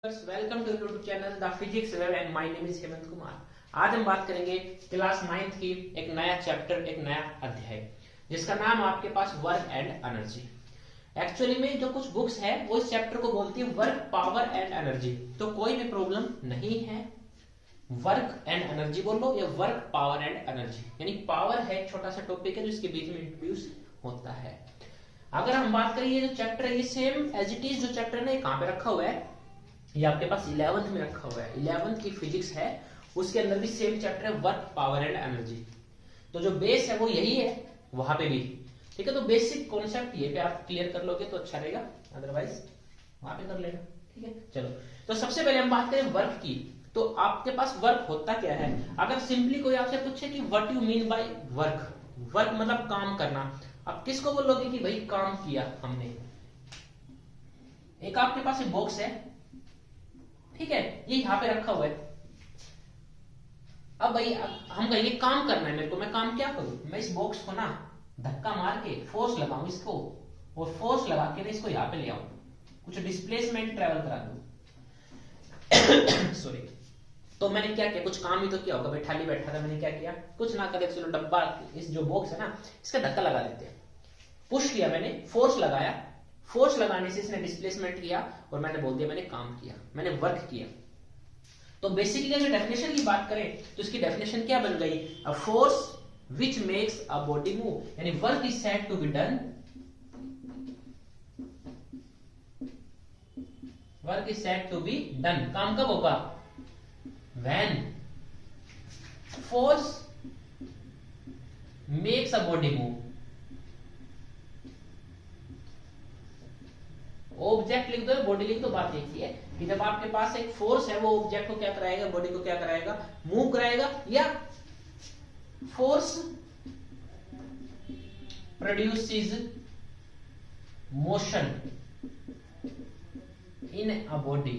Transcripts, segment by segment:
Welcome to YouTube channel the Physics Web and my name is Hemant Kumar. आज हम बात करेंगे क्लास 9th की एक नया चैप्टर, एक नया अध्याय जिसका नाम आपके पास वर्क एंड एनर्जी। एक्चुअली में जो कुछ बुक्स है वो इस चैप्टर को बोलती है वर्क, पावर एंड एनर्जी, तो कोई भी प्रॉब्लम नहीं है। वर्क एंड एनर्जी बोल लो या वर्क, पावर एंड एनर्जी, यानी पावर है एक छोटा सा टॉपिक है जो इसके बीच में इंट्रोड्यूस होता है। अगर हम बात करें ये जो चैप्टर है ये सेम एज इट इज जो चैप्टर है कहां पे रखा हुआ है, ये आपके पास 11th में रखा हुआ है। 11th की फिजिक्स है, उसके अंदर भी सेम चैप्टर है वर्क, पावर एंड एनर्जी। तो जो बेस है वो यही है, वहां पे भी ठीक है। तो बेसिक कॉन्सेप्ट ये पे आप क्लियर कर लोगे तो अच्छा रहेगा, अदरवाइज वहां पे कर लेना। ठीक है, चलो तो सबसे पहले हम बात करें वर्क की। तो आपके पास वर्क होता क्या है? अगर सिंपली कोई आपसे पूछे कि what you mean by work, work मतलब काम करना, आप किसको बोलोगे कि भाई काम किया हमने। एक आपके पास एक बॉक्स है, ठीक है, ये यहां पे रखा हुआ है। अब भाई हम कहेंगे काम करना है मेरे को, मैं काम क्या करूं? मैं इस बॉक्स को ना धक्का मार के फोर्स लगाऊं इसको, और फोर्स लगा के ना इसको यहां पे ले आऊं, कुछ डिस्प्लेसमेंट ट्रेवल करा दूं। सॉरी। तो मैंने क्या किया? कुछ काम ही तो किया होगा भाई, खाली बैठा था, मैंने क्या किया? कुछ ना करे, चलो डब्बा, इस जो बॉक्स है ना इसका धक्का लगा देते हैं। पुश किया मैंने, फोर्स लगाया, फोर्स लगाने से इसने डिस्प्लेसमेंट किया और मैंने बोल दिया मैंने काम किया, मैंने वर्क किया। तो बेसिकली अगर डेफिनेशन की बात करें तो इसकी डेफिनेशन क्या बन गई? A force which makes a body move, यानी work is said to be done, work is said to be done, काम कब होगा? When force makes a body move. Object लिख दो, बॉडी लिख दो, बात एक ही है कि जब आपके पास एक फोर्स है वो ऑब्जेक्ट को क्या कराएगा, बॉडी को क्या कराएगा? मूव कराएगा, या force produces motion in a body,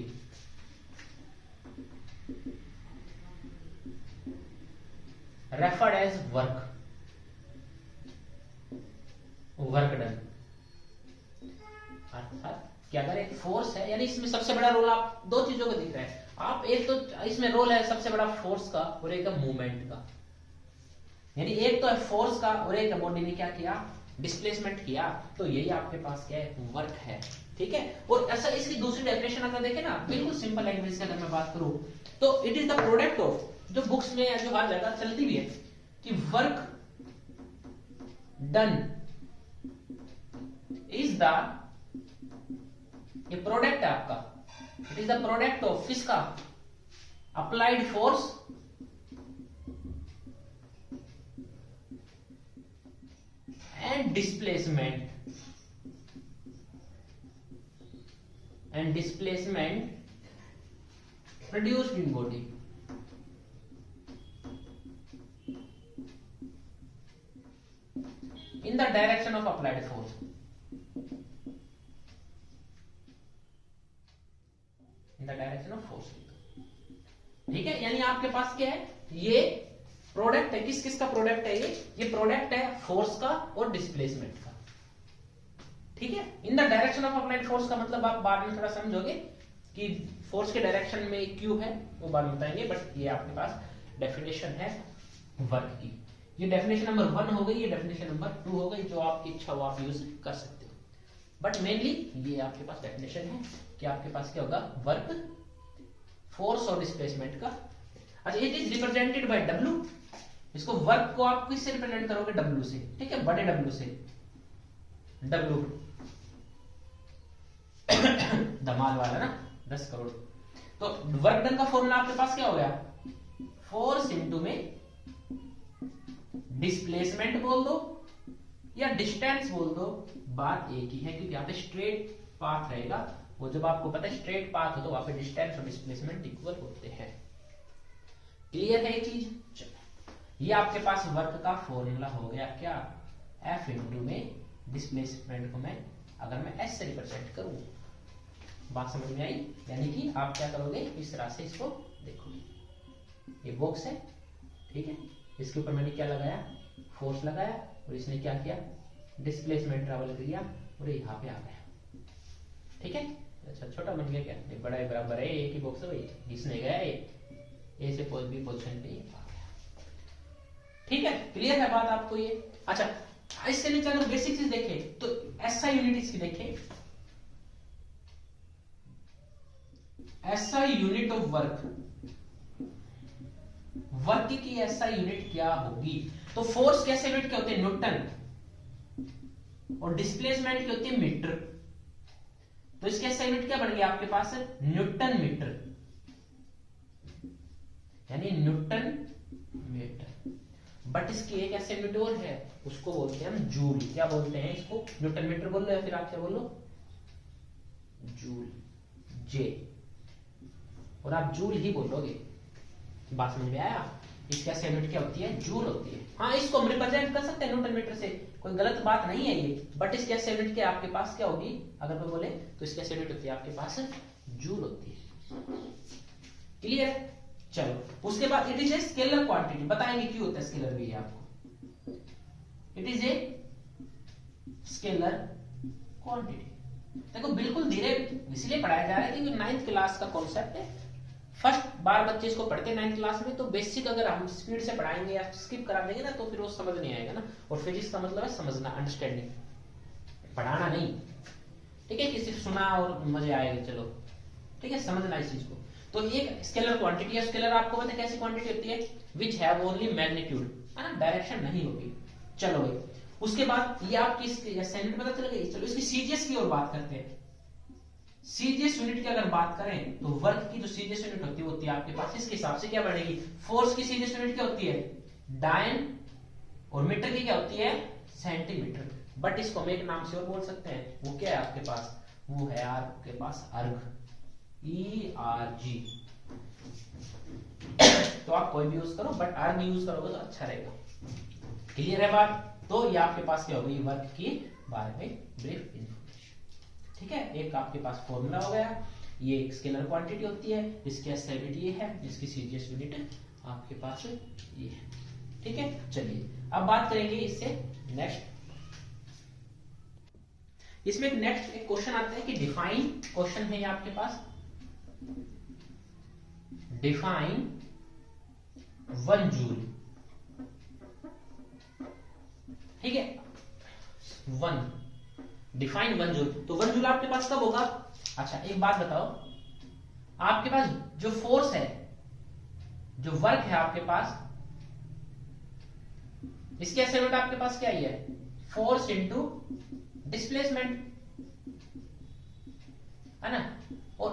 referred as work, work done. अर्थात क्या करें, एक फोर्स है, यानी इसमें सबसे बड़ा रोल आप दो चीजों का दिख रहा है। आप एक तो इसमें रोल है सबसे बड़ा फोर्स का और एक है मूवमेंट का, यानी एक तो है फोर्स का और एक है बॉडी ने क्या किया? डिस्प्लेसमेंट किया। तो यही आपके पास क्या है? वर्क है। ठीक है, और ऐसा इसकी दूसरी डेफिनेशन अगर देखें ना, बिल्कुल सिंपल लैंग्वेज से अगर मैं बात करूं तो it is the product of, जो बुक्स में या जो हर जगह चलती भी है कि वर्क डन इज द, ये प्रोडक्ट है आपका, it is the product of किसका? Applied force and displacement, produced in body. In the direction of applied force, in the direction of force. ठीक है, यानी आपके पास क्या है? ये प्रोडक्ट है, किस किस का प्रोडक्ट है ये प्रोडक्ट है फोर्स का और डिस्प्लेसमेंट का। ठीक है, इन the direction of applied force का मतलब आप बाद में थोड़ा समझोगे कि फोर्स के डायरेक्शन में क्यू है, वो बाद में बताएंगे, बट ये आपके पास डेफिनेशन है वर्क की। ये डेफिनेशन नंबर 1 हो गई, ये डेफिनेशन नंबर 2 हो गई, जो आपकी इच्छा हो आप यूज कर सकते हो, बट मेनली ये आपके पास डेफिनेशन है कि आपके पास क्या होगा? वर्क, फोर्स और डिस्प्लेसमेंट का। अच्छा, it is represented by W, इसको वर्क को आप किससे रिप्रेजेंट करोगे? डब्ल्यू से। ठीक है, बड़े डब्ल्यू से, डब्ल्यू धमाल वाला ना, 10 करोड़। तो वर्क डन का फॉर्मूला आपके पास क्या हो गया? फोर्स इनटू में डिस्प्लेसमेंट बोल दो या डिस्टेंस बोल दो, बात एक ही है, क्योंकि यहाँ पे स्ट्रेट पाथ रहेगा, वो जब आपको पता है स्ट्रेट पाथ हो तो वहां पे डिस्टेंस और डिस्प्लेसमेंट इक्वल होते हैं। क्लियर है ये चीज? चलो, ये आपके पास वर्क का फॉर्मूला हो गया क्या? F इंटू में डिस्प्लेसमेंट को मैं अगर मैं S से रिप्रेजेंट करूं, बात समझ में आई? यानी कि आप क्या करोगे, इस तरह से इसको देखोगे। ये बॉक्स है, ठीक है, इसके ऊपर मैंने क्या लगाया? फोर्स लगाया, और इसने क्या किया? डिस्प्लेसमेंट ट्रेवल किया और यहाँ पे आ गया। ठीक है, अच्छा छोटा बन गया क्या, ये बड़ा है बराबर है, एक ही बॉक्स है भाई, घिसने गया ये, ए से बी पोजीशन पे ये आ गया। ठीक है, क्लियर है बात आपको ये। अच्छा इससे नीचे अगर बेसिक चीज देखें तो एसआई यूनिट इसकी देखें, SI unit of work, work की एसआई यूनिट क्या होगी? तो फोर्स कैसे यूनिट के होते हैं? न्यूटन, और डिस्प्लेसमेंट की होती है मीटर। तो इसके एसआई यूनिट क्या बन गया आपके पास? न्यूटन मीटर, यानी न्यूटन मीटर। बट इसकी एक एसआई यूनिट और है, उसको बोलते हैं हम जूल। क्या बोलते हैं इसको? न्यूटन मीटर बोल लो या फिर आप क्या बोलो? जूल, जे, और आप जूल ही बोलोगे। बात समझ में आया? इसकी एसआई यूनिट क्या होती है? जूल होती है। हाँ इसको हम रिप्रेजेंट कर सकते हैं न्यूटन मीटर से, कोई गलत बात नहीं है ये। बट इसकी एसआई यूनिट क्या आपके पास क्या होगी अगर कोई बोले तो? इसकी एसआई यूनिट होती है आपके पास जूल होती है। क्लियर है? चलो उसके बाद it is a scalar quantity, बताएंगे क्यों होता है स्केलर भी आपको। It is a scalar quantity. देखो बिल्कुल धीरे इसलिए पढ़ाया जा रहा है क्योंकि 9th क्लास का कॉन्सेप्ट है। फर्स्ट बार बच्चे इसको पढ़ते हैं 9th क्लास में, तो बेसिक अगर हम स्पीड से पढ़ाएंगे या स्किप करा देंगे ना तो फिर वो समझ नहीं आएगा ना। और फिजिक्स का मतलब है समझना, अंडरस्टैंडिंग, पढ़ाना नहीं। ठीक है कि सिर्फ सुना और मजे आएंगे, चलो ठीक है, समझना इस चीज को। तो एक स्केलर क्वांटिटी है, स्केलर आपको पता है कैसी क्वांटिटी होती है? विच हैव ओनली मैग्नीट्यूड, है ना, डायरेक्शन नहीं होगी। चलो भाई उसके बाद ये आपकी असाइनमेंट पता चल गई। चलो इसकी सीजीएस की ओर बात करते हैं। सीजीएस यूनिट की अगर बात करें तो वर्क की जो सीजीएस यूनिट होती है वो होती है आपके पास इसके हिसाब से क्या बढ़ेगी? फोर्स की सीजीएस यूनिट क्या होती है? डायन, और मीटर की क्या होती है? सेंटीमीटर। बट इसको हम एक नाम से और बोल सकते हैं, वो क्या है आपके पास? वो है आपके पास अर्ग, ERG। तो आप कोई भी यूज करो बट अर्ग यूज करोगे तो अच्छा रहेगा। क्लियर है बात? तो ये आपके पास क्या होगी? वर्क के बारे में ब्रीफ इन्फॉर्मेशन। ठीक है, एक आपके पास फॉर्मूला हो गया, ये एक स्केलर क्वांटिटी होती है, इसकी एसआई यूनिट ये है, इसकी सीजीएस यूनिट आपके पास ये है। ठीक है, चलिए अब बात करेंगे इससे नेक्स्ट। इसमें एक नेक्स्ट एक क्वेश्चन आता है कि डिफाइन, क्वेश्चन है ये आपके पास, डिफाइन 1 जूल। ठीक है, 1 डिफाइन 1 जूल। तो 1 जूल आपके पास कब होगा? अच्छा एक बात बताओ, आपके पास जो फोर्स है, जो वर्क है आपके पास, इसकी असाइनमेंट आपके पास क्या ही है? फोर्स इंटू डिस्प्लेसमेंट, है ना। और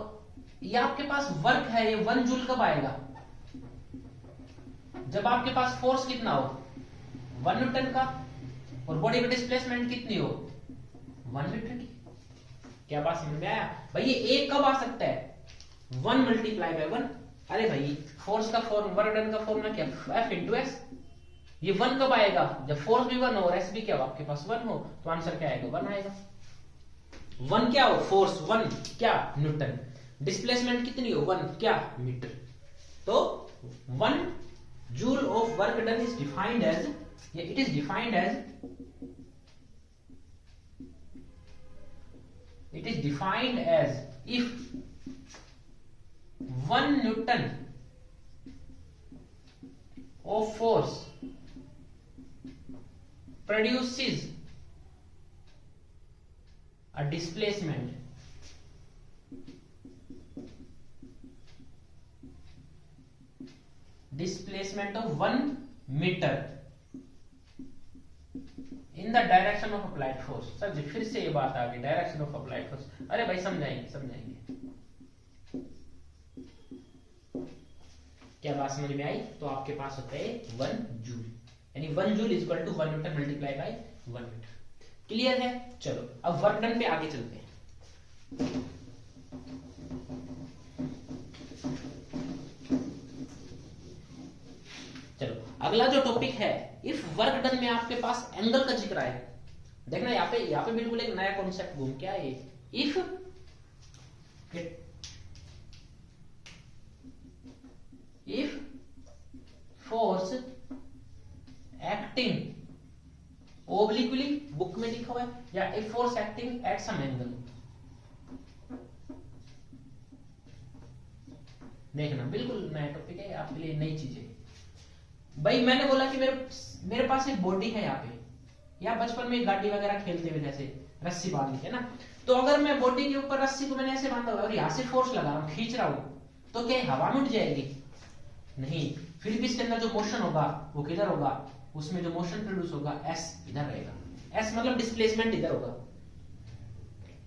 ये आपके पास वर्क है, ये 1 जूल कब आएगा? जब आपके पास फोर्स कितना हो? 1 न्यूटन का, और बॉडी की डिस्प्लेसमेंट कितनी हो? 1 मीटर की। क्या बात समझ में आया भाई? ये एक कब आ सकता है? 1 मल्टीप्लाई बाय 1। अरे भाई फोर्स का फॉर्म, 1 न्यूटन का फॉर्मूला क्या? F into S. ये 1 कब आएगा? जब फोर्स भी 1 हो और एस भी क्या हो आपके पास 1 हो, तो आंसर क्या आएगा? 1 आएगा। 1 क्या हो? फोर्स 1 क्या? न्यूटन। डिस्प्लेसमेंट कितनी हो? 1 क्या? मीटर। तो 1 joule of work done is defined as, it is defined as, it is defined as if 1 Newton of force produces a displacement of 1 meter in the direction of applied force. Sir ji फिर से ये बात आ गई, direction of applied force. अरे भाई समझाएंगे समझाएंगे। क्या बात समझ में आई? तो आपके पास होता है 1 जूल, यानी 1 जूल is equal to 1 newton multiply by 1 metre. Clear है? चलो अब वर्क डन पे आगे चलते हैं। चलो अगला जो टॉपिक है, इफ वर्क डन में आपके पास एंगल का जिक्र आए। देखना यहाँ पे बिल्कुल एक नया कॉन्सेप्ट घूम के आए। If force acting obliquely, book में लिखा हुआ है, या if force acting at some angle, देखना बिल्कुल नया टॉपिक है आपके लिए, नई चीज है भाई। मैंने बोला कि मेरे पास एक बॉडी है यहाँ पे, या बचपन में गाड़ी वगैरह खेलते हुए जैसे रस्सी बांध के ना, तो अगर मैं बॉडी के ऊपर रस्सी को मैंने ऐसे बांधा हुआ और यहाँ से फोर्स लगा रहा हूँ, खींच रहा हूँ, तो क्या हवा में उठ जाएगी? नहीं, फिर भी इसके अंदर जो मोशन होगा वो किधर होगा? उसमें जो मोशन प्रोड्यूस होगा एस इधर रहेगा। एस मतलब डिस्प्लेसमेंट इधर होगा।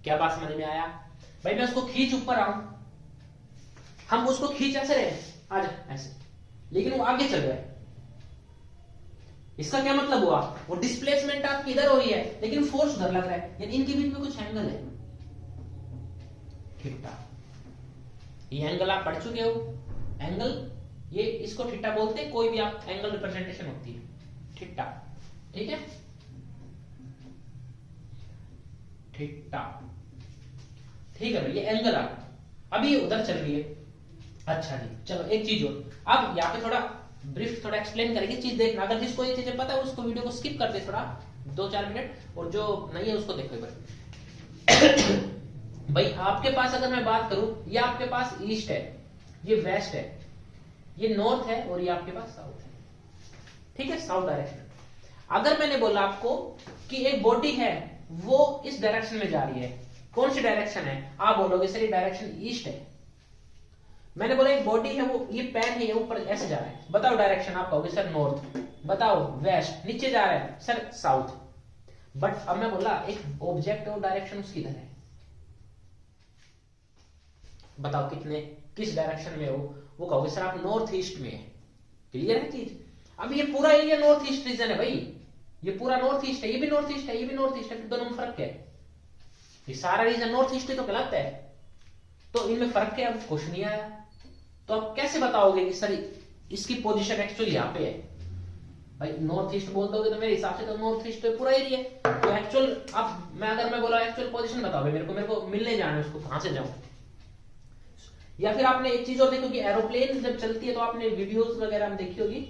क्या बात समझ में आया भाई? मैं उसको खींच ऊपर आऊं, हम उसको खींच ऐसे रहे आज ऐसे, लेकिन वो आगे चल रहा है। इसका क्या मतलब हुआ? वो डिस्प्लेसमेंट आपकी इधर हो रही है लेकिन फोर्स उधर लग रहा है, यानी इनके बीच में कुछ एंगल है थीटा। ये एंगल आप पढ़ चुके हो। एंगल ये इसको थीटा बोलते हैं, कोई भी आप एंगल रिप्रेजेंटेशन होती है थीटा, ठीक है? थीटा, ठीक है भाई, ये एंगल आ। अभी ये उधर चल रही है। अच्छा जी, चलो एक चीज और, अब यहाँ पे थोड़ा ब्रीफ थोड़ा एक्सप्लेन करेंगे चीज देखना। अगर जिसको ये चीजें पता है उसको वीडियो को स्किप कर दे थोड़ा 2-4 मिनट, और जो नहीं है उसको देखो एक बार। भाई आपके पास अगर मैं बात करूं, ये आपके पास ईस्ट है, ये वेस्ट है, ये नॉर्थ है, और ये आपके पास साउथ है, ठीक है? South direction. अगर मैंने बोला आपको कि एक बॉडी है वो इस डायरेक्शन में जा रही है, कौन सी डायरेक्शन है? आप बोलोगे सर ये डायरेक्शन ईस्ट है। मैंने बोला एक बॉडी है, वो ये पैन है, ये ऊपर ऐसे जा रहा है, बताओ डायरेक्शन। आप कहोगे सर नॉर्थ, बताओ वेस्ट, नीचे जा रहा है सर साउथ। बट अब मैं बोला एक ऑब्जेक्ट और डायरेक्शन उसकी इधर है, बताओ किस डायरेक्शन में हो? वो कहोगे सर आप नॉर्थ ईस्ट में है। क्लियर है चीज? अब ये पूरा एरिया नॉर्थ ईस्ट रीजन है भाई, ये पूरा नॉर्थ ईस्ट है, ये भी नॉर्थ ईस्ट है, ये भी नॉर्थ ईस्ट है, फिर दोनों में फर्क क्या है? ये सारा रीजन नॉर्थ ईस्ट ही तो कहलाता है, तो इनमें फर्क क्या है? अब कुछ नहीं आया, तो आप कैसे बताओगे कि सर इसकी पोजीशन एक्चुअली यहाँ पे है? भाई नॉर्थ ईस्ट बोल दोगे तो मेरे हिसाब से तो नॉर्थ ईस्ट पे पूरा एरिया है, तो एक्चुअल अब मैं बोला एक्चुअल पोजीशन बताओ मेरे को मिलने जाना है, उसको कहां से जाऊं? या फिर आपने एक चीज और देखो कि एरोप्लेन जब चलती है तो आपने वीडियोस वगैरह में देखी होगी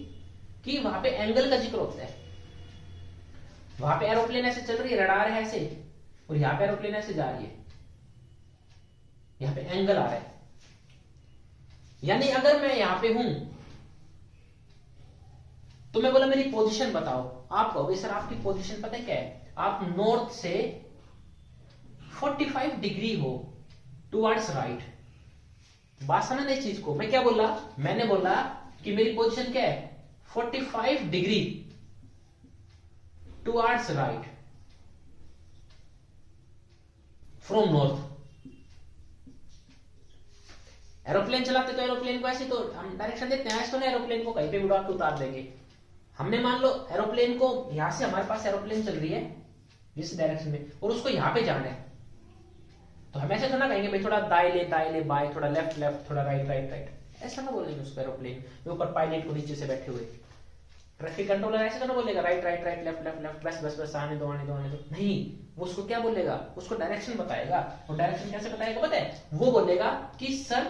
कि वहां पे एंगल का जिक्र होता है। वहां पे एरोप्लेन ऐसे चल रही है, रडार है ऐसे, और यहां पे एरोप्लेन ऐसे जा रही है, यहां पे एंगल आ रहा है। यानी अगर मैं यहां पे हूं तो मैं बोला मेरी पोजीशन बताओ, आप कहोगे सर आपकी पोजीशन पता है क्या है? आप नॉर्थ से 45 डिग्री हो टुवर्ड्स राइट। बात समझ इस चीज को। मैं क्या बोला? मैंने बोला कि मेरी पोजीशन क्या है? 45 degree towards right from north. Aeroplane चलाते तो एरोप्लेन को ऐसे तो हम डायरेक्शन देते हैं, ऐसे तो नहीं एरोप्लेन को कहीं पे उड़ा के उतार देंगे। हमने मान लो एरोप्लेन को यहां से, हमारे पास एरोप्लेन चल रही है इस डायरेक्शन में, और उसको यहां पे जाना है, तो हम ऐसे तो ना कहेंगे भाई थोड़ा दाएं ले बाएं, थोड़ा लेफ्ट थोड़ा राइट, ऐसा ना बोलेंगे उसको। एरोप्लेन में ऊपर पायलट को नीचे से बैठे हुए ट्रैफिक कंट्रोलर ऐसे तो ना बोलेगा राइट लेफ्ट बस आने दो। नहीं, वो उसको क्या बोलेगा? उसको डायरेक्शन बताएगा। और डायरेक्शन कैसे बताएगा पता है? वो बोलेगा कि सर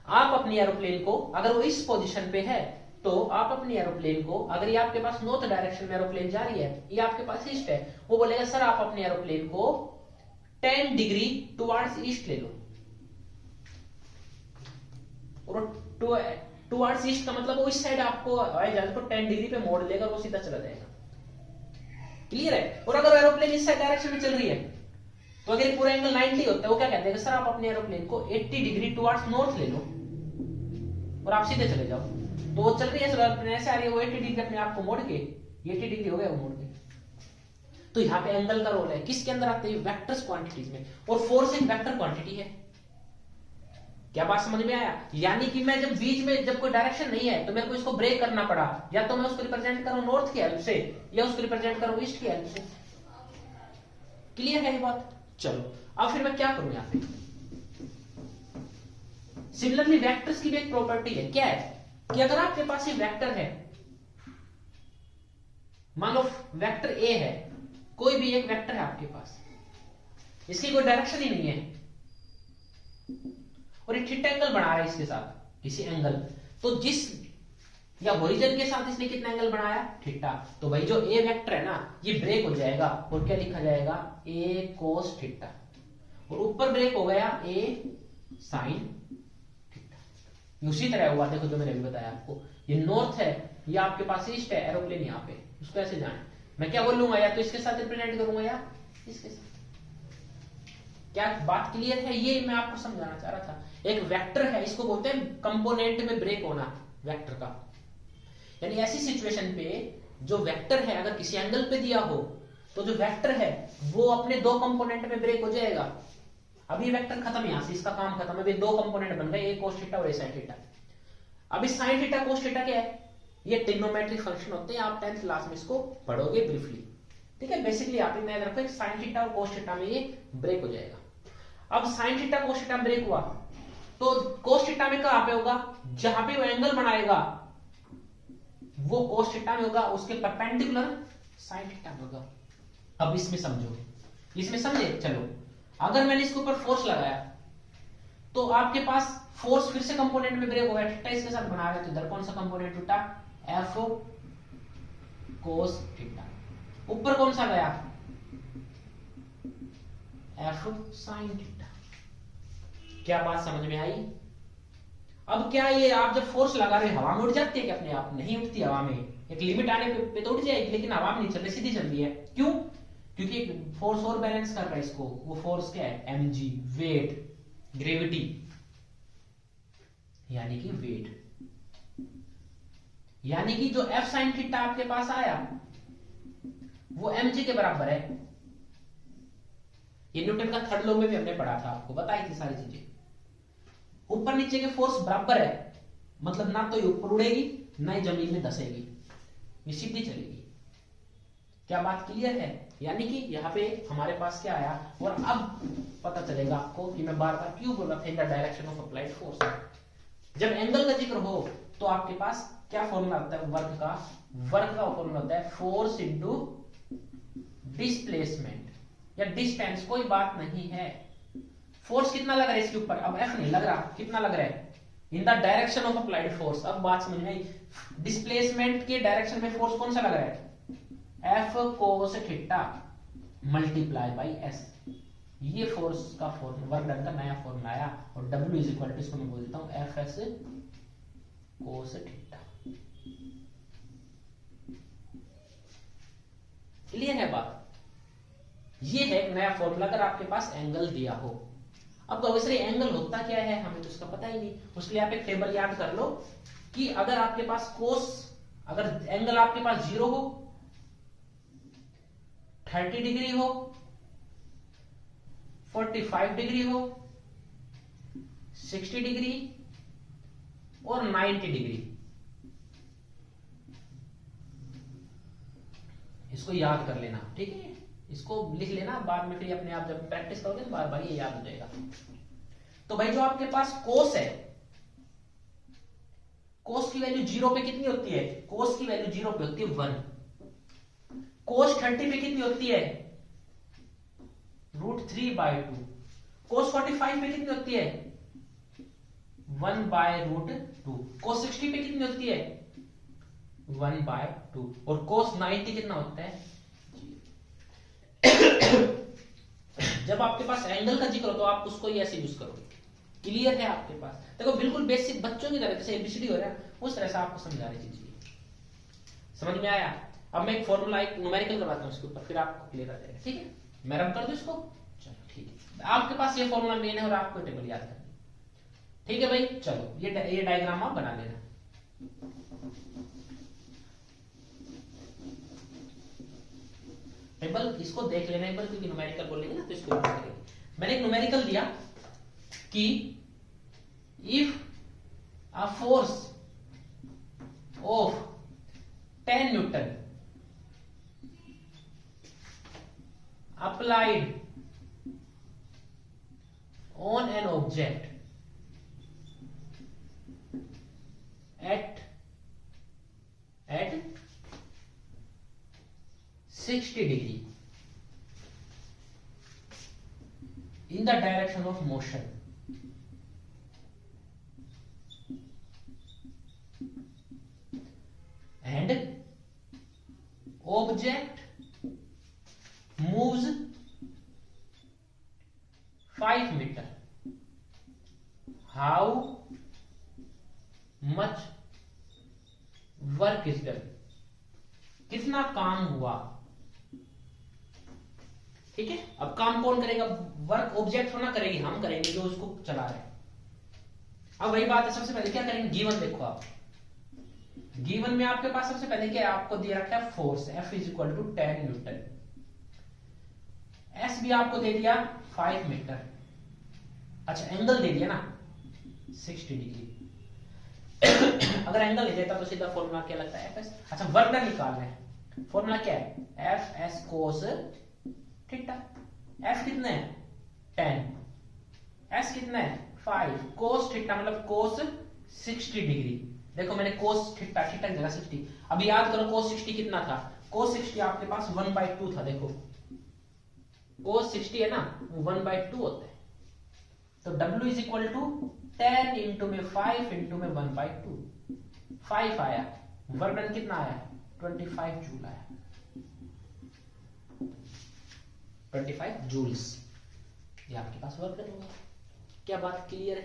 आप अपनी एरोप्लेन को, अगर वो इस पोजीशन पे है तो आप अपनी एरोप्लेन को, अगर ये आपके पास नॉर्थ डायरेक्शन में एरोप्लेन जा रही है, ये आपके पास ईस्ट है, वो बोलेगा सर आप अपनी एरोप्लेन को 10 डिग्री टुवर्ड्स ईस्ट ले लो। और टुवर्ड्स ईस्ट का मतलब वो इस साइड आपको जहाज को 10 डिग्री पे मोड़ लेगा, वो सीधा चला जाएगा। क्लियर है? और अगर एरोप्लेन इस साइड डायरेक्शन में चल रही है तो अगर पूरा एंगल 90 होता है, वो क्या कहते हैं? सर आप अपने एरोप्लेन को 80 डिग्री टुवर्ड्स नॉर्थ ले लो और आप सीधे चले जाओ। तो वो चल रही है एरोप्लेन ऐसे आ रही है, वो 80 डिग्री अपने आप को मोड़ के, 80 डिग्री हो गया वो मोड़ के। तो यहाँ पे एंगल का रोल है, किसके अंदर आते हैं? वेक्टर्स क्वांटिटीज में। और फोर्स एक वेक्टर क्वांटिटी है। क्या बात समझ में आया? यानी कि मैं जब बीच में जब कोई डायरेक्शन नहीं है तो मेरे को इसको ब्रेक करना पड़ा, या तो मैं उसको रिप्रेजेंट करूं नॉर्थ की हेल्प से, या उसको रिप्रेजेंट करूं ईस्ट की हेल्प से। क्लियर है ये बात? चलो अब फिर मैं क्या करूं यहां पे? सिमिलरली वेक्टर्स की भी एक प्रॉपर्टी है, क्या है? कि अगर आपके पास ये वेक्टर है, मान लो वेक्टर ए है, कोई भी एक वेक्टर है आपके पास, इसकी कोई डायरेक्शन ही नहीं है, और एक थीटा एंगल बना रहा है इसके साथ किसी एंगल, तो जिस या ओरिजिन के साथ इसने कितना एंगल बनाया? थीटा। तो भाई जो ए वेक्टर है ना, ये ब्रेक हो जाएगा और क्या लिखा जाएगा? ए कोस थीटा। और ऊपर ब्रेक हो गया ए साइन थीटा। उसी तरह हुआ, देखो जो मैंने अभी बताया आपको, ये नॉर्थ है, ये आपके पास ईस्ट है, एरोप्लेन यहाँ पे, उसको ऐसे जाए, मैं क्या बोलूंगा, या तो इसके साथ रिप्रेजेंट करूंगा या इसके साथ। क्या बात क्लियर है? ये मैं आपको समझाना चाह रहा था। एक वेक्टर है, इसको बोलते हैं कंपोनेंट में ब्रेक होना वेक्टर का। यानी ऐसी सिचुएशन पे जो वेक्टर है अगर किसी एंगल पे दिया हो तो जो वेक्टर है वो अपने दो कंपोनेंट में ब्रेक हो जाएगा। अब ये वेक्टर खत्म, यहां से इसका काम खत्म, अभी दो कंपोनेंट बन गए, एक कोस थीटा और एक साइन थीटा। अभी साइन थीटा कोस थीटा क्या है? ये ट्रिग्नोमेट्रिक फंक्शन होते हैं, आप 10th क्लास में इसको पढ़ोगे ब्रीफली, ठीक है। बेसिकली आप याद रखो साइन थीटा और कोस थीटा में ये ब्रेक हो जाएगा। अब sine theta cos theta break हुआ तो कोस थीटा में कहां पे होगा? जहां पे वो एंगल बनाएगा वो कोस थीटा में होगा, उसके परपेंडिकुलर साइन थीटा में होगा। अब इसमें समझो, इसमें समझे, चलो अगर मैंने इसके ऊपर फोर्स लगाया तो आपके पास फोर्स फिर से कंपोनेंट में ब्रेक होगा, थीटा इसके साथ बना रहे तो इधर कौन सा कंपोनेंट टूटा? F cos theta. ऊपर कौन सा गया? F sine theta. क्या बात समझ में आई? अब क्या ये आप जब फोर्स लगा रहे हवा में उड़ जाती है क्या? अपने आप नहीं उठती हवा में, एक लिमिट आने पे तो उड़ जाएगी, लेकिन हवा में नहीं चल रही, सीधी चल रही है। क्यों? क्योंकि एक फोर्स और बैलेंस कर रहा है इसको। वो फोर्स क्या है? mg, वेट, ग्रेविटी, यानी कि वेट। यानी कि जो एफ साइन थीटा आपके पास आया वो mg के बराबर है। ये न्यूटन का थर्ड लॉ में भी हमने पढ़ा था, आपको बताई थी सारी चीजें। ऊपर नीचे के फोर्स बराबर है, मतलब ना तो ये ऊपर उड़ेगी ना ही जमीन में धसेगी, ये सीधी चलेगी। क्या बात क्लियर है? यानी कि यहाँ पे हमारे पास क्या आया, और अब पता चलेगा आपको कि मैं बार बार क्यों बोल रहा था इन the direction of applied force. जब एंगल का जिक्र हो तो आपके पास क्या फॉर्मूला आता है? वर्क का फॉर्मूला होता है फोर्स इंटू डिस्प्लेसमेंट या डिस्टेंस, कोई बात नहीं है। फोर्स कितना लग रहा है इसके ऊपर? अब एफ नहीं लग रहा, कितना लग रहा है? इन the direction of applied force. अब बात समझ में आई? डिस्प्लेसमेंट के डायरेक्शन में फोर्स कौन सा लग रहा है? F cos theta multiply by S. ये फोर्स का फॉर्मूला, वर्क डन का नया फॉर्मूला आया, और W इज इक्वल टू, इसको मैं बोल देता हूं F S cos theta. Clear है बात? ये है एक नया फॉर्मूला अगर आपके पास एंगल दिया हो। अब ऑब्वियसली एंगल होता क्या है हमें तो उसका पता ही नहीं, उसके लिए आप एक टेबल याद कर लो कि अगर आपके पास कोस, अगर एंगल आपके पास 0 हो, 30 डिग्री हो, 45 डिग्री हो, 60 डिग्री और 90 डिग्री, इसको याद कर लेना, ठीक है। इसको लिख लेना, बाद में फिर अपने आप जब प्रैक्टिस करोगे तो बार बार ये याद हो जाएगा। तो भाई जो आपके पास कोस है, कोस की वैल्यू 0 पे कितनी होती है? कोस की वैल्यू 0 पे होती है 1। कोस 30 पे कितनी होती है? √3/2। कोस 45 पे कितनी होती है? 1/√2। कोस 60 पे कितनी होती है? 1/2। और कोस 90 कितना होता है? जब आपके पास एंगल का जिक्र हो तो आप उसको ही ऐसे यूज करो। क्लियर है आपके पास? देखो बिल्कुल बेसिक बच्चों की तरह, जैसे एबीसीडी हो रहा है उस तरह से आपको समझा रही चीज। समझ में आया? अब मैं एक फॉर्मूला, एक न्यूमेरिकल करवाता हूं इसके ऊपर, फिर आपको क्लियर आ जाएगा, ठीक है। मैं रब कर दूं इसको, चलो ठीक है। आपके पास ये फॉर्मूला मेन है और आपको टेबल याद करनी, ठीक है भाई। चलो ये डायग्राम आप बना लेना। टेबल इसको देख लेना एक बार, क्योंकि न्यूमेरिकल बोलेंगे ना तो इसको यूज करेंगे। मैंने एक न्यूमेरिकल दिया कि if a force of 10 Newton applied on an object at 60 degree in the direction of motion, and object moves 5 meter, how much work is done, कितना काम हुआ। ठीक है, अब काम कौन करेगा? वर्क ऑब्जेक्ट थोड़ा करेगी, हम करेंगे जो उसको चला रहे हैं। अब वही बात है, सबसे पहले क्या करेंगे? गिवन देखो आप, गिवन में आपके पास सबसे पहले क्या आपको दिया रखा है? Force F is equal to 10 newton. S भी आपको दे दिया 5 मीटर। अच्छा एंगल दे दिया ना 60 डिग्री। अगर एंगल नहीं देता तो सीधा फॉर्मूला क्या लगता है? FS। अच्छा वर्क डन निकालना है, फॉर्मूला क्या है? FS cos theta. F कितना है? 10, S कितना है? 5, cos थीटा मतलब cos 60 डिग्री। देखो मैंने cos थीटा, थीटा की जगह 60। अभी याद करो cos 60 कितना था? cos 60 आपके पास 1/2 था। देखो cos 60 है ना, वो 1/2 होता है। तो W is equal to 10 into में 5 इंटू में 1/2, 5 आया। वर्क डन कितना आया? 25 जूल आया, 25 जूल्स। ये आपके पास वर्क डन होगा। क्या बात क्लियर है?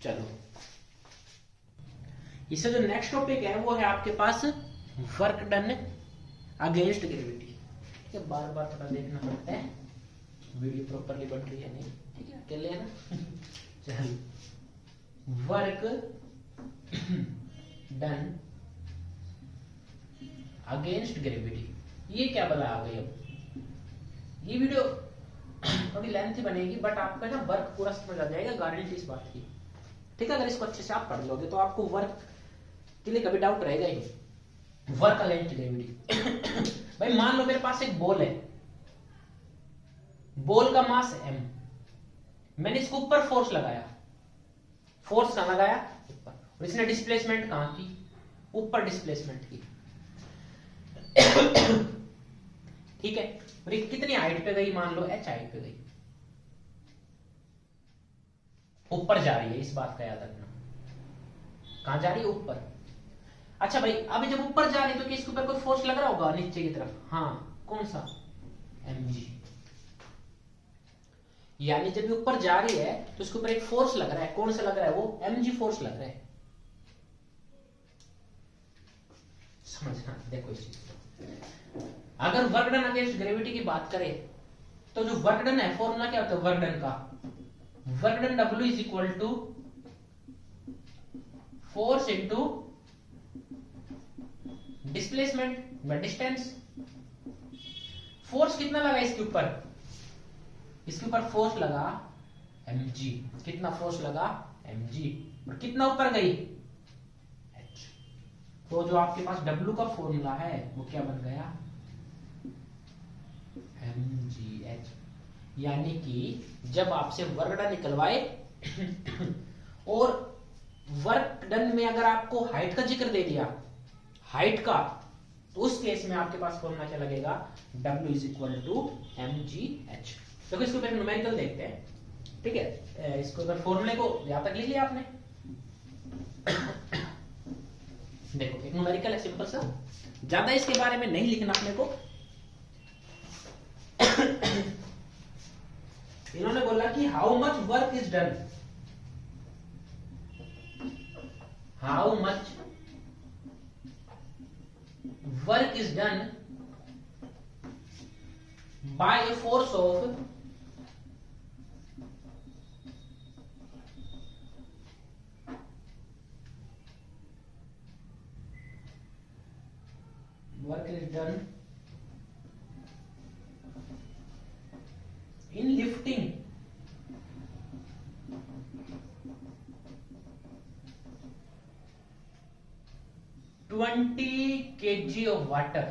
चलो इससे जो नेक्स्ट टॉपिक है वो है आपके पास वर्क डन अगेंस्ट ग्रेविटी। ठीक है, बार बार थोड़ा देखना पड़ता है वीडियो प्रॉपरली बन रही है नहीं। ठीक है, अकेले है ना। चल वर्क डन अगेंस्ट ग्रेविटी, ये क्या बता आ गई? अब ये वीडियो थोड़ी लेंथी बनेगी बट आपका ना वर्क पूरा समझ आ जाएगा, गारंटी इस बात की। ठीक है, अगर इसको अच्छे से आप पढ़ लोगे तो आपको वर्क के लिए कभी डाउट रहेगा ही। Work against gravity. भाई मान लो मेरे पास एक बॉल है, बॉल का मास m, मैंने इसको ऊपर फोर्स लगाया। फोर्स कहां लगाया? ऊपर। और इसने डिस्प्लेसमेंट कहां की? ऊपर डिस्प्लेसमेंट की। ठीक है, और ये कितनी हाइट पे गई? मान लो h हाइट पे गई, ऊपर जा रही है, इस बात का याद रखना। कहां जा रही है? ऊपर। अच्छा भाई अभी जब ऊपर जा रही है तो क्या इसके ऊपर कोई फोर्स लग रहा होगा नीचे की तरफ? हाँ, कौन सा? mg। यानी जब ये ऊपर जा रही है तो इसके ऊपर एक फोर्स लग रहा है। कौन सा लग रहा है? वो mg फोर्स लग रहा है। समझना, देखो इस चीज को। अगर वर्क डन अगेंस्ट ग्रेविटी की बात करें तो जो वर्क डन है, फॉर्मूला क्या होता है वर्क डन का? Work done W is equal to force into displacement या डिस्टेंस। फोर्स कितना लगा इसके ऊपर? इसके ऊपर फोर्स लगा mg। कितना फोर्स लगा? mg। और कितना ऊपर गई? h। तो जो आपके पास W का फॉर्मूला है वो क्या बन गया? mgh। यानी कि जब आपसे वर्क डन निकलवाए और वर्क डन में अगर आपको हाइट का जिक्र दे दिया, हाइट का, तो उस केस में आपके पास फॉर्मूला क्या लगेगा? W is equal to mgh। देखो इसको पहले न्यूमेरिकल देखते हैं। ठीक है, इसको अगर फॉर्मूले को यहां तक लिख लिया आपने। देखो एक न्यूमेरिकल है सिंपल सा, ज्यादा इसके बारे में नहीं लिखना अपने को। इन्होंने बोला कि how much work is done, how much work is done by a force of work is done in lifting 20 kg of water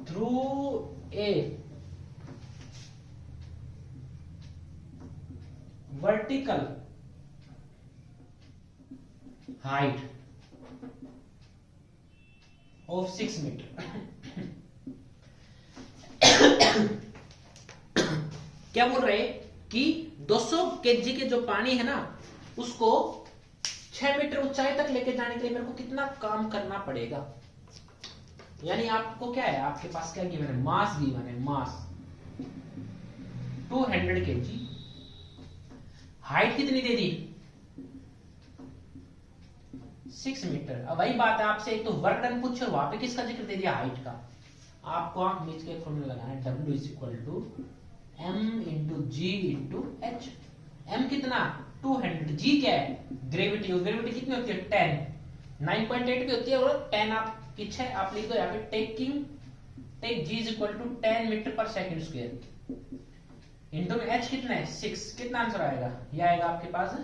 through a vertical height of 6 meter। क्या बोल रहे कि 200 केजी के जो पानी है ना उसको 6 मीटर ऊंचाई तक लेके जाने के लिए मेरे को कितना काम करना पड़ेगा। यानी आपको क्या है, आपके पास क्या गिवन है? मास गिवन है, मास। 200 kg। हाइट कितनी दे दी 6 मीटर। अब वही बात है, आपसे एक तो वर्क डन पूछो, वहां पे किसका जिक्र दे दिया हाइट का। आपको आंख मीच के फॉर्मूला लगाना है, W is equal to M into g into h. M कितना 200, G क्या है ग्रेविटी, ग्रेविटी कितनी होती है 10, 9.8 भी होती है, और 10 आप पीछे आप लिख दो यहाँ पे take G is equal to 10 metre पर सेकंड स्क्वायर इंटू में H कितना है 6। कितना आंसर आएगा, ये आएगा आपके पास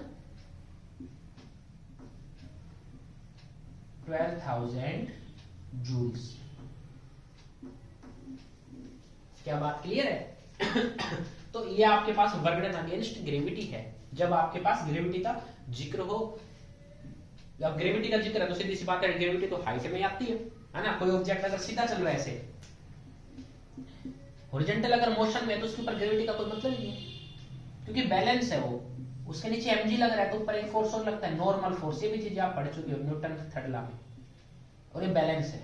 12,000 जूल्स। क्या बात क्लियर है? तो ये आपके पास वर्क डन अगेंस्ट ग्रेविटी है। जब आपके पास ग्रेविटी का जिक्र हो, जब ग्रेविटी का जिक्र है तो सीधी सी बात है, ग्रेविटी तो हाइट में आती है ना। कोई ऑब्जेक्ट अगर सीधा चल रहा है ऐसे, हॉरिजॉन्टल अगर मोशन में है तो उसके ऊपर ग्रेविटी का कोई मतलब नहीं है, क्योंकि बैलेंस है वो। उसके नीचे mg लग रहा है तो ऊपर एक फोर्स और लगता है, नॉर्मल फोर्स। ये भी चीज आप पढ़ चुके हो न्यूटन थर्ड लॉ में, और ये बैलेंस है।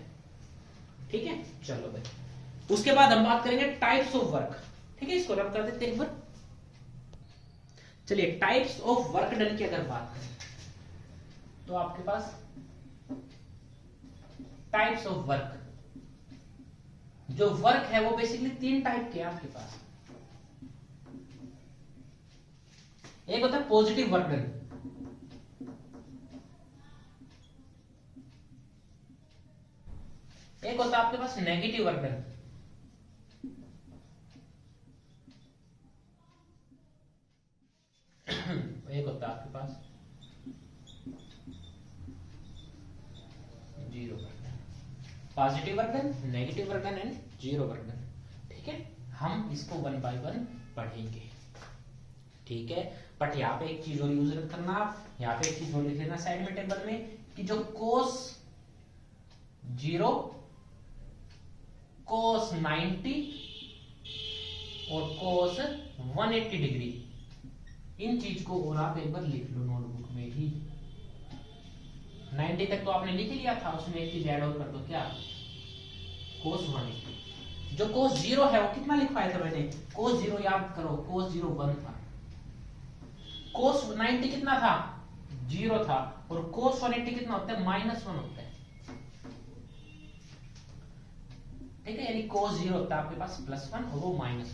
ठीक है, चलो भाई। उसके बाद हम बात करेंगे टाइप्स ऑफ वर्क। ठीक है, इसको रब कर देते हैं एक बार। चलिए, टाइप्स ऑफ वर्क डन की अगर बात करें तो आपके पास टाइप्स ऑफ वर्क, जो वर्क है वो बेसिकली 3 टाइप के हैं आपके पास। एक होता है पॉजिटिव वर्क डन, एक होता है आपके पास नेगेटिव वर्क डन, एक होता है आपके पास zero work done. Positive work done, negative work done and zero work done. ठीक है, हम इसको 1 बाय 1 पढ़ेंगे। ठीक है, बट यहाँ पे एक चीज और यूज करना, यहाँ पे एक चीज और लिख लेना साइड में टेबल में, कि जो कोस 0, कोस 90 और कोस 180 डिग्री, इन चीज को और आप एक बार लिख लो नोटबुक में ही। 90 तक तो आपने लिख लिया था, उसमें एक चीज ऐड और कर दो, क्या कोस 180। जो कोस 0 है वो कितना लिखवाया था मैंने, कोस 0 याद करो, कोस 0 1 था, कोस 90 कितना था 0 था, और कोस 180 कितना होता है -1 होता है। ठीक है, यानी कोस 0 होता है आपके पास +1 और वो -1।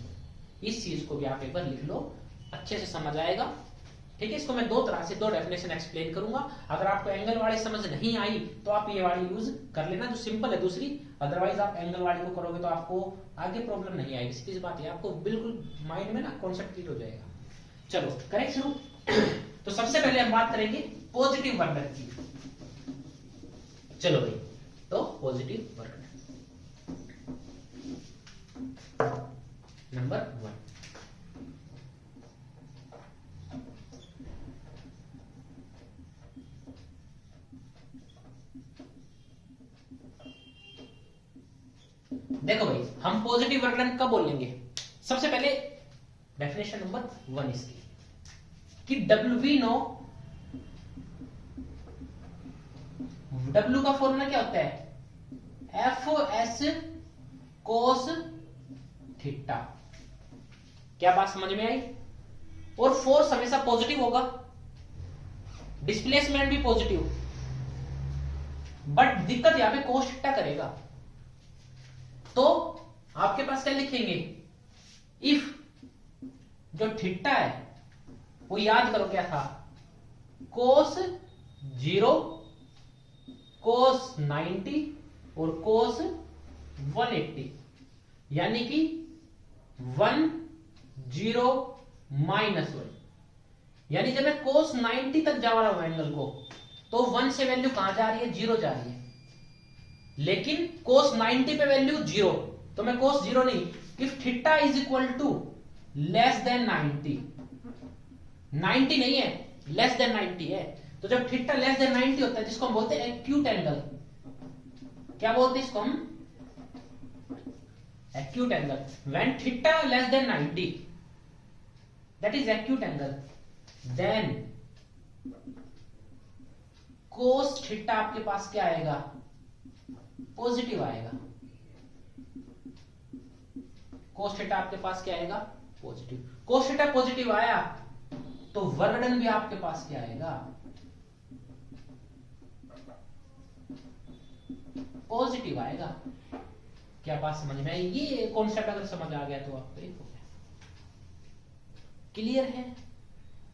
इस चीज को भी आप एक बार लिख लो, अच्छे से समझ आएगा। ठीक है, इसको मैं 2 तरह से 2 डेफिनेशन एक्सप्लेन करूंगा। अगर आपको एंगल वाली समझ नहीं आई तो आप ये वाली यूज कर लेना, जो सिंपल है दूसरी। अदरवाइज आप एंगल वाली को करोगे तो आपको आगे प्रॉब्लम नहीं आएगी। सीधी सी बात है, आपको बिल्कुल माइंड में ना कॉन्सेप्ट क्लियर हो जाएगा। चलो करेक्ट शुरू। तो सबसे पहले हम बात करेंगे पॉजिटिव वर्क डन की। चलो भाई, तो पॉजिटिव वर्क डन नंबर 1। देखो भाई, हम पॉजिटिव वर्क डन कब बोलेंगे, सबसे पहले डेफिनेशन नंबर 1 इसकी, कि W नो, W का फॉर्मूला क्या होता है FS कोस थीटा। क्या बात समझ में आई? और फोर्स हमेशा पॉजिटिव होगा, डिस्प्लेसमेंट भी पॉजिटिव, बट दिक्कत यहां पे कोस थीटा करेगा। तो आपके पास क्या लिखेंगे, इफ जो थीटा है वो याद करो क्या था, कोस 0, कोस 90 और कोस 180, यानी कि 1 0 -1। यानी जब मैं कोस 90 तक जा रहा हूं एंगल को, तो 1 से वैल्यू कहां जा रही है 0 जा रही है, लेकिन कोस 90 पे वैल्यू 0, तो मैं कोस 0 नहीं, if theta is equal to less than 90, 90 नहीं है लेस देन 90 है, तो जब थीटा लेस देन 90 होता है, जिसको हम बोलते हैं एक्यूट एंगल, क्या बोलते हैं इसको हम, acute angle, when theta less than 90, that is acute angle, then cos theta आपके पास क्या आएगा, पॉजिटिव आएगा। cos theta आपके पास क्या आएगा, पॉजिटिव। cos थीटा पॉजिटिव आया तो वर्क डन भी आपके पास क्या आएगा, पॉजिटिव आएगा। क्या बात समझ में आई? ये कॉन्सेप्ट अगर समझ आ गया तो आपको एक हो गया, क्लियर है।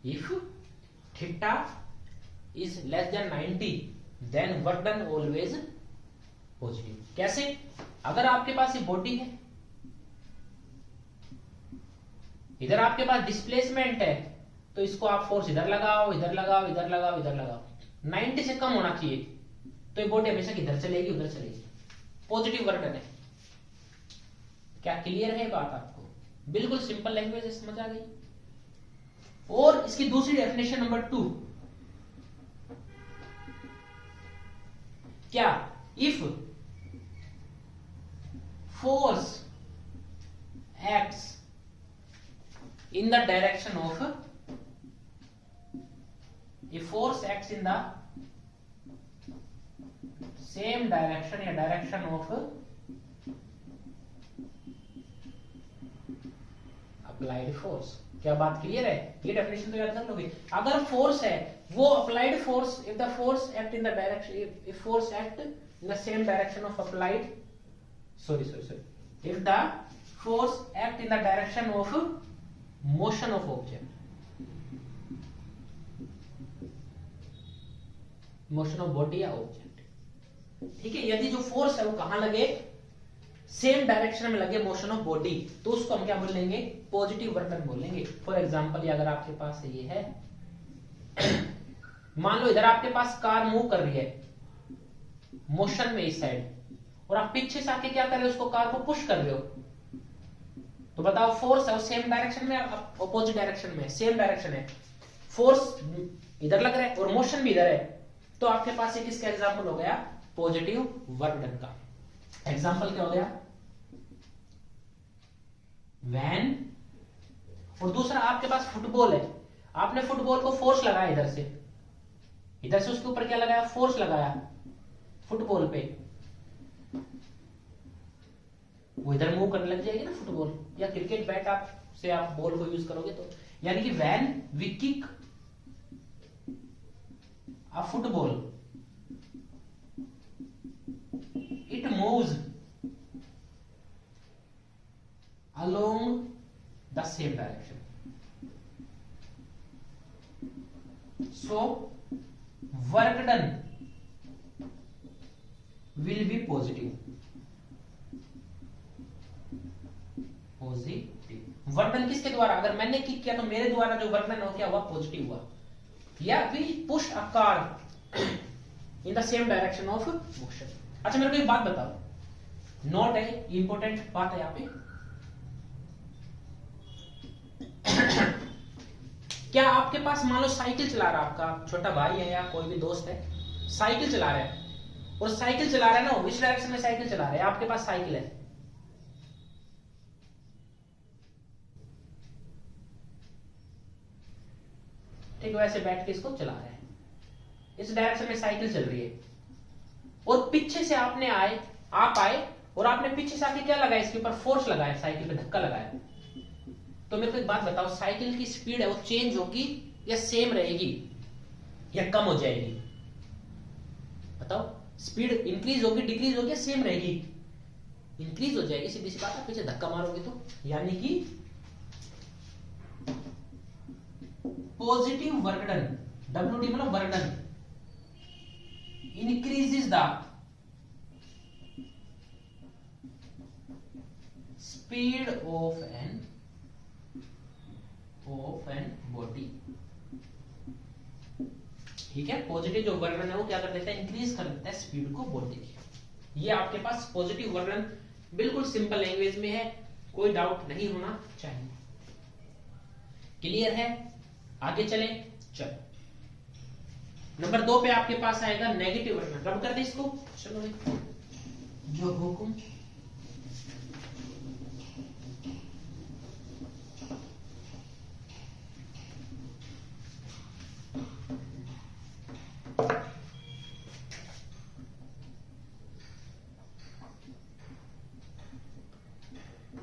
If theta is less than 90 then work done always positive. कैसे? अगर आपके पास ये बॉडी है, इधर आपके पास डिस्प्लेसमेंट है, तो इसको आप फोर्स इधर लगाओ, इधर लगाओ, इधर लगाओ, इधर लगाओ, 90 से कम होना चाहिए, तो ये बॉडी हमेशा इधर चलेगी, उधर चलेगी, पॉजिटिव वर्क डन है। क्या क्लियर है बात आपको? बिल्कुल सिंपल लैंग्वेज है, समझ आ गई। और इसकी दूसरी डेफिनेशन नंबर 2, क्या? If force acts in the direction of, if force acts in the same direction या direction of applied force। क्या बात क्लियर है? ये डेफिनेशन तो याद कर लोगे। अगर फोर्स है वो applied force, if the force act in the direction, if force act in the same direction of applied, sorry, if the force act in the direction of motion of object, motion of body या object, ठीक है। यदि जो force है वो कहां लगे, same direction में लगे मोशन ऑफ बॉडी, तो उसको हम क्या बोलेंगे, पॉजिटिव वर्क डन बोलेंगे। फॉर एग्जांपल, ये अगर आपके पास ये है, मान लो इधर आपके पास कार मूव कर रही है मोशन में इस साइड, और आप पीछे से आके क्या कर रहे हो, उसको कार को पुश कर रहे हो, तो बताओ फोर्स है वो सेम डायरेक्शन में, अपोजिट डायरेक्शन में, सेम डायरेक्शन है, फोर्स इधर लग रहा है और मोशन भी इधर है, तो आपके पास एक किसका एग्जांपल हो गया, पॉजिटिव वर्क डन का। एग्जांपल क्या हो गया, वैन। और दूसरा आपके पास फुटबॉल है, आपने फुटबॉल को फोर्स लगाया इधर से उसके ऊपर क्या लगाया, फोर्स लगाया फुटबॉल पे, वो इधर मूव करने लग जाएगी ना फुटबॉल, या क्रिकेट बैट आप से आप बॉल को यूज करोगे तो, यानी कि when we kick a football it moves along the same direction, so work done will be positive. Work किसके द्वारा, अगर मैंने किक किया तो मेरे द्वारा जो वर्क हो क्या हुआ, पॉजिटिव हुआ। या we push a car in the same direction of motion. अच्छा मेरे को एक बात बताओ, नोट है, इंपॉर्टेंट बात है यहाँ पे। क्या आपके पास मान लो साइकिल चला रहा है, आपका छोटा भाई है या कोई भी दोस्त है, साइकिल चला रहा है, और साइकिल चला रहा है ना, इस डायरेक्शन में साइकिल चला रहा है, आपके पास साइकिल है, ठीक है, वैसे बैठ के इसको चला रहे हैं, इस डायरेक्शन में साइकिल चल रही है, और पीछे से आप आए और आपने पीछे से आके क्या लगाया, इसके ऊपर फोर्स लगाया, साइकिल पे धक्का लगाया। तो मेरे को एक बात बताओ, साइकिल की स्पीड है वो चेंज होगी या सेम रहेगी या कम हो जाएगी? बताओ, स्पीड इंक्रीज होगी, डिक्रीज होगी या सेम रहेगी? इंक्रीज हो जाएगी, सीधी सी बात है, पीछे धक्का मारोगे तो, यानी कि पॉजिटिव वर्क डन, WD मतलब work done, increases the speed of an body. ठीक है, पॉजिटिव जो वर्क डन है वो क्या कर देता है, इंक्रीज कर देता है स्पीड को बॉडी की। ये आपके पास पॉजिटिव वर्क डन बिल्कुल सिंपल लैंग्वेज में है, कोई डाउट नहीं होना चाहिए। क्लियर है? आगे चलें। चलो नंबर 2 पे आपके पास आएगा नेगेटिव वर्क डन। रब कर दे इसको, चलो भाई, जो हुकुम।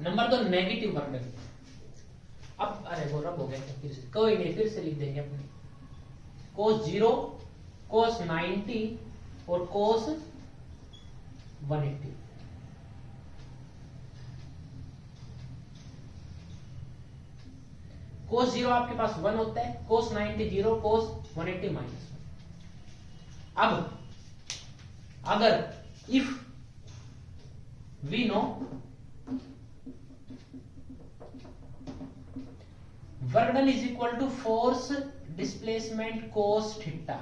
Number 2 negative work done. अरे वो रब हो गया फिर से, कोई नहीं, फिर से लिख देंगे अपने cos 0, cos 90 और cos 180। cos 0 आपके पास 1 होता है, cos 90 0, cos 180 -1। अब अगर if we know work done is equal to force displacement cos theta,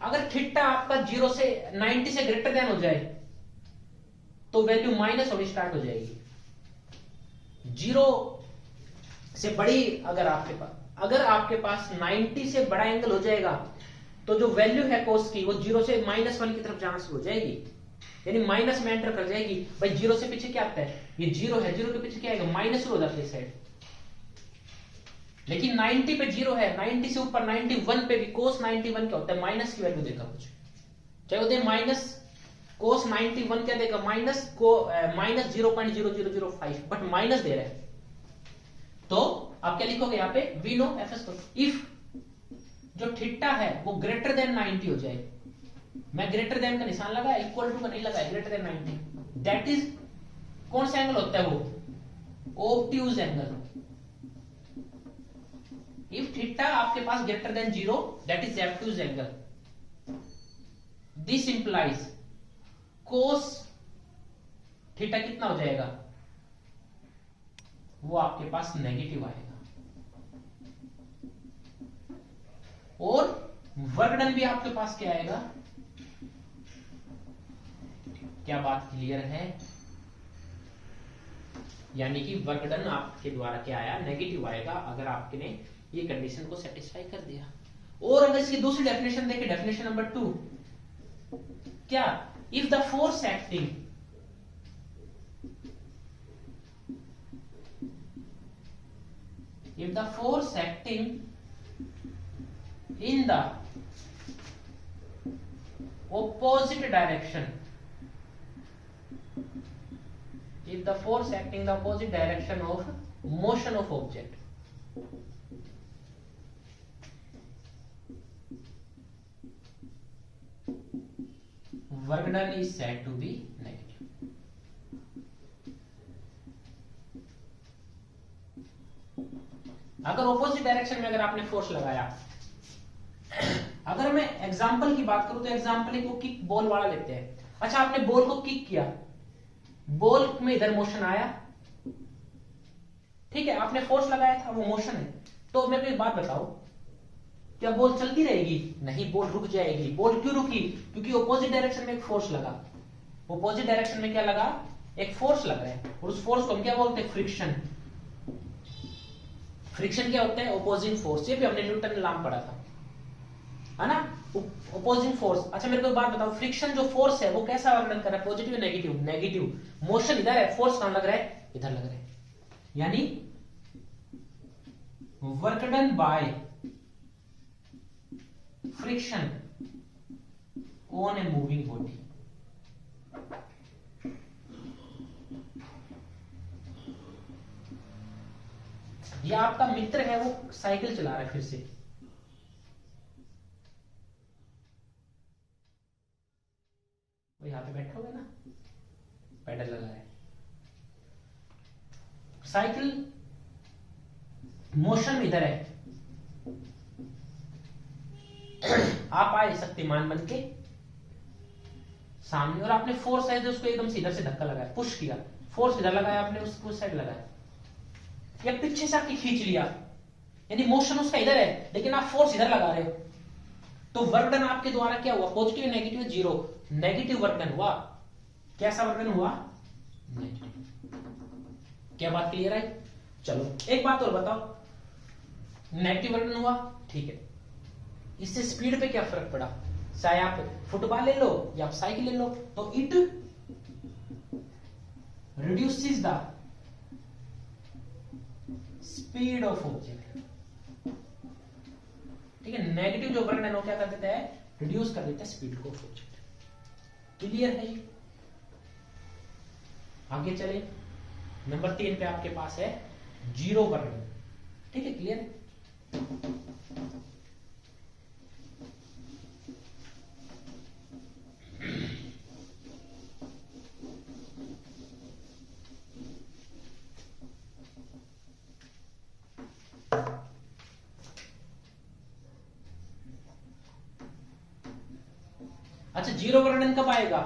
अगर थीटा आपका 0 से 90 से ग्रेटर देन हो जाए तो वैल्यू माइनस होनी स्टार्ट हो जाएगी। 0 से बड़ी अगर आपके पास 90 से बड़ा एंगल हो जाएगा तो जो वैल्यू है cos की वो 0 से -1 की तरफ जाना शुरू हो जाएगी, यानी माइनस में एंटर कर जाएगी। भाई 0 से पीछे क्या आता है, ये 0 है, 0 के पीछे क्या आएगा, माइनस हो जाता है इस साइड। लेकिन 90 पे 0 है, 90 से ऊपर 91 पे भी cos 91 क्या होता है, माइनस की वैल्यू देगा कुछ, चाहे होते माइनस cos 91 क्या देगा, माइनस 0.0005, बट माइनस दे रहा है। तो आप क्या लिखोगे यहाँ पे, we know F S, if जो थीटा है वो ग्रेटर देन 90 हो जाए, मैं ग्रेटर देन का निशान लगा, इक्वल टू का नहीं लगा, ग्रेटर देन 90, दैट इज कौन सा एंगल होता है वो, ऑब्ट्यूज एंगल। इफ थीटा आपके पास greater than 0, that is obtuse angle. This implies cos theta कितना हो जाएगा, वो आपके पास नेगेटिव आएगा। और वर्क डन भी आपके पास क्या आएगा, क्या बात क्लियर है, यानी कि वर्क डन आपके द्वारा क्या आया, नेगेटिव आएगा, अगर आपने ये कंडीशन को सेटिस्फाई कर दिया। और अगर इसकी दूसरी डेफिनेशन देखें, डेफिनेशन नंबर 2, क्या, if the force acting in the opposite direction, if the force acting the opposite direction of motion of object, work done is said to be negative. अगर ऑपोजिट डायरेक्शन में अगर आपने force लगाया, अगर मैं example की बात करूं तो एग्जांपल को किक बॉल वाला लेते हैं। अच्छा, आपने बॉल को किक किया, बॉल में इधर मोशन आया, ठीक है, आपने फोर्स लगाया था, वो मोशन है। तो मेरे को एक बात बताओ, क्या बॉल चलती रहेगी? नहीं, बॉल रुक जाएगी। बॉल क्यों रुकी? क्योंकि ऑपोजिट डायरेक्शन में एक फोर्स लगा। ऑपोजिट डायरेक्शन में क्या लगा? एक फोर्स लग रहा है, और उस फोर्स को हम क्या बोलते हैं? फ्रिक्शन। फ्रिक्शन क्या होता है? Opposing force. ये भी हमने न्यूटन ने नाम पढ़ा था, है ना, ऑपोजिंग फोर्स। अच्छा, मेरे को एक बात बताओ, फ्रिक्शन जो फोर्स है वो कैसा वर्णन कर रहा है? पॉजिटिव या नेगेटिव? नेगेटिव। मोशन इधर है, फोर्स कहां लग रहा है? इधर लग रहा है। यानी work done by friction on a moving body. ये आपका मित्र है, वो साइकिल चला रहा है, फिर से वो यहां पे बैठा हुआ है ना, पैडल लगा है, साइकिल मोशन इधर है। आप आए शक्तिमान बन के सामने, और आपने फोर्स है जो उसको एकदम से इधर से धक्का लगाया, पुश किया, फोर्स इधर लगाया आपने, उसको साइड लगाया, या पीछे से आके खींच लिया, यानी मोशन उसका इधर है लेकिन आप फोर्स इधर लगा रहे हो। तो वर्क डन आपके द्वारा क्या हुआ? Positive negative? Zero. Negative work done हुआ। कैसा वर्क डन हुआ? नेगेटिव। क्या बात क्लियर है? चलो एक बात और बताओ, नेगेटिव वर्क डन हुआ, ठीक है, इससे स्पीड पे क्या फर्क पड़ा? चाहे आप फुटबॉल ले लो या आप साइकिल ले लो, तो it reduces the speed of object. ठीक है, नेगेटिव जो वर्क डन हो क्या कर देता है? रिड्यूस कर देता है स्पीड को ऑफ ऑब्जेक्ट। क्लियर है? आगे चले, नंबर 3 पे आपके पास है जीरो वर्णन। ठीक है, क्लियर? अच्छा, जीरो वर्णन कब आएगा?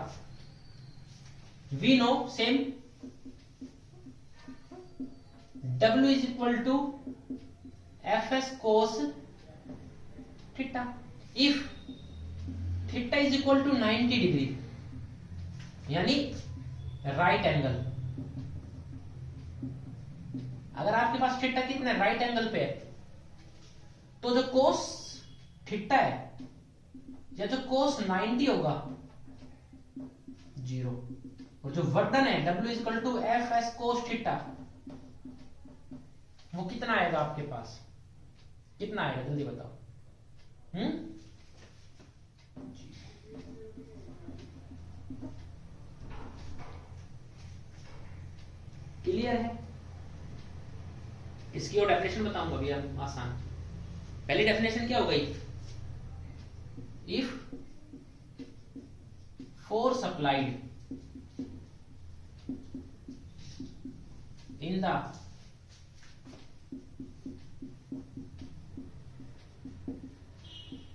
We know same, W is equal to F S cos theta. If theta is equal to 90 degree यानी राइट एंगल, अगर आपके पास थीटा कितना राइट एंगल पे है, तो जो कोस थीटा है या जो कोस 90 होगा जीरो, और जो वर्डन है W is equal to F S cos theta, वो कितना आएगा आपके पास? कितना आएगा जल्दी बताओ। क्लियर है? इसकी और डेफिनेशन बताऊंगा अभी, आसान। पहली डेफिनेशन क्या हो गई? If force applied in the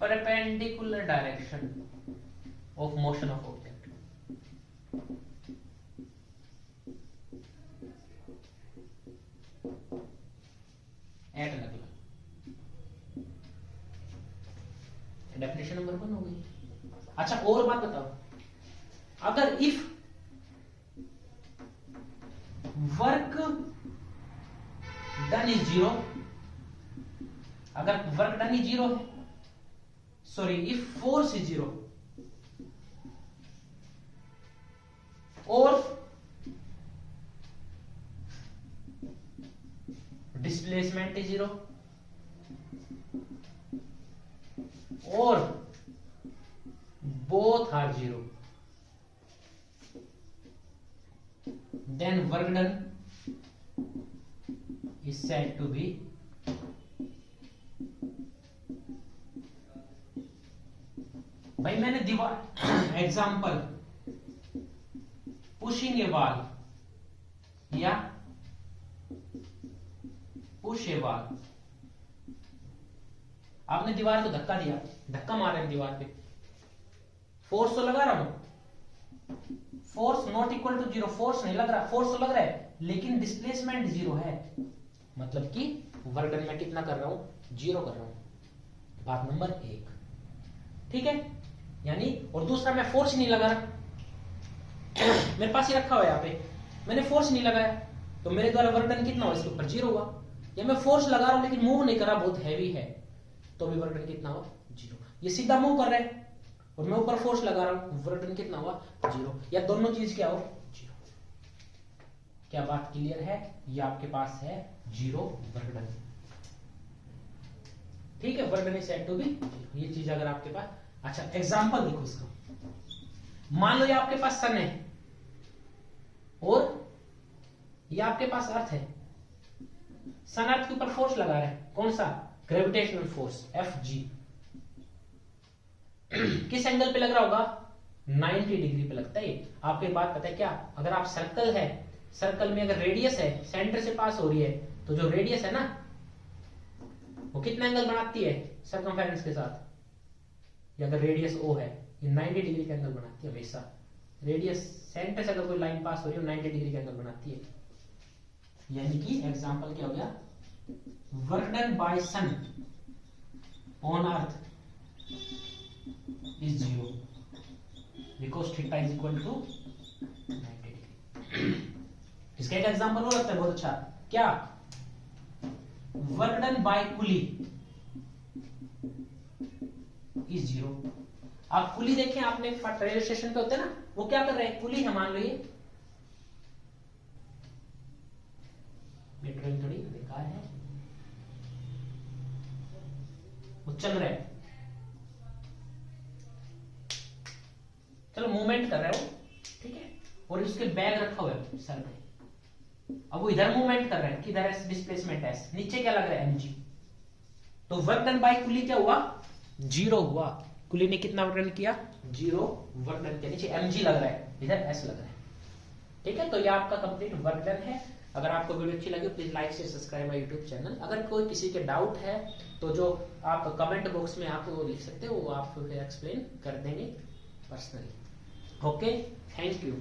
perpendicular direction of motion of object, at an angle, definition number 1 हो गई। अच्छा, और बात बताओ, अगर if work done is zero, अगर वर्क डन इज जीरो है, sorry, if force is zero और डिस्प्लेसमेंट इज जीरो और both are zero, then work done is said to be भाई मैंने दीवार एग्जांपल पुशिंग ए वॉल या पुश ए wall, आपने दीवार को धक्का दिया, धक्का मार रहे हैं दीवार पे, फोर्स तो लगा रहा हूं, force not equal to zero, force नहीं लग रहा, फोर्स तो लग रहा है लेकिन डिस्प्लेसमेंट जीरो है, मतलब कि वर्क डन में कितना कर रहा हूं? जीरो कर रहा हूं। बात नंबर 1, ठीक है? यानी, और दूसरा मैं फोर्स नहीं लगा रहा, मेरे पास ही रखा हुआ है यहाँ पे, मैंने फोर्स नहीं लगाया, तो मेरे द्वारा वर्क डन कितना हुआ? इसके ऊपर जीरो हुआ। या मैं फोर्स लगा रहा हूं लेकिन मूव नहीं कर रहा, बहुत हैवी है, तो भी वर्क डन कितना हुआ? जीरो। ये सीधा मूव कर रहा है और मैं ऊपर फोर्स लगा रहा हूं, वर्क डन कितना हुआ? जीरो। या दोनों चीज क्या हो? जीरो। क्या बात क्लियर है? ये आपके पास है जीरो वर्क डन, ठीक है? Work done is said to be, ये चीज अगर आपके पास। अच्छा, एग्जांपल देखो इसका, मान लो ये आपके पास सन है और ये आपके पास अर्थ है, सन अर्थ के ऊपर फोर्स लगा रहा है, कौन सा? Gravitational force Fg। किस एंगल पे लग रहा होगा? 90 डिग्री पे लगता है। आपको एक बात पता है क्या? अगर आप सर्कल है, सर्कल में अगर रेडियस है, सेंटर से पास हो रही है, तो जो रेडियस है ना, वो कितना एंगल बनाती है सर्कमफेरेंस के साथ? या अगर रेडियस O है, ये 90 डिग्री का एंगल बनाती है हमेशा। रेडियस सेंटर से अगर कोई लाइन पास हो रही है, 90 डिग्री का एंगल बनाती है। यानी कि एग्जांपल क्या हो गया? Work done by sun on earth is 0 because theta is equal to 90 degree। इसका एक एग्जांपल हो सकता है बहुत अच्छा, क्या? वर्क डन बाय कुली is 0। आप कुली देखें, आपने रेलवे स्टेशन पे होते हैं ना, वो क्या कर रहे हैं? कुली है, मान लो ये ड्राइंग थोड़ी बेकार है, वो चल रहा है, चलो मूवमेंट कर रहे हो, ठीक है? और उसके बैग रखा हुआ है सर पे, अब वो इधर मूवमेंट कर रहा है, किधर है डिस्प्लेसमेंट एस, नीचे क्या लग रहा है mg, तो वर्क डन बाय कुली क्या हुआ, 0 हुआ। कुली ने कितना वर्क डन किया, 0 वर्क डन किया। नीचे mg लग रहा है, इधर s लग रहा है। ठीक है, तो ये आपका कंप्लीट वर्क डन है। अगर आपको वीडियो अच्छी लगी please like share subscribe my YouTube channel. अगर कोई किसी के डाउट है तो जो आप कमेंट बॉक्स में आप वो लिख सकते हो, वो आप एक्सप्लेन कर देंगे पर्सनली। Okay, thank you.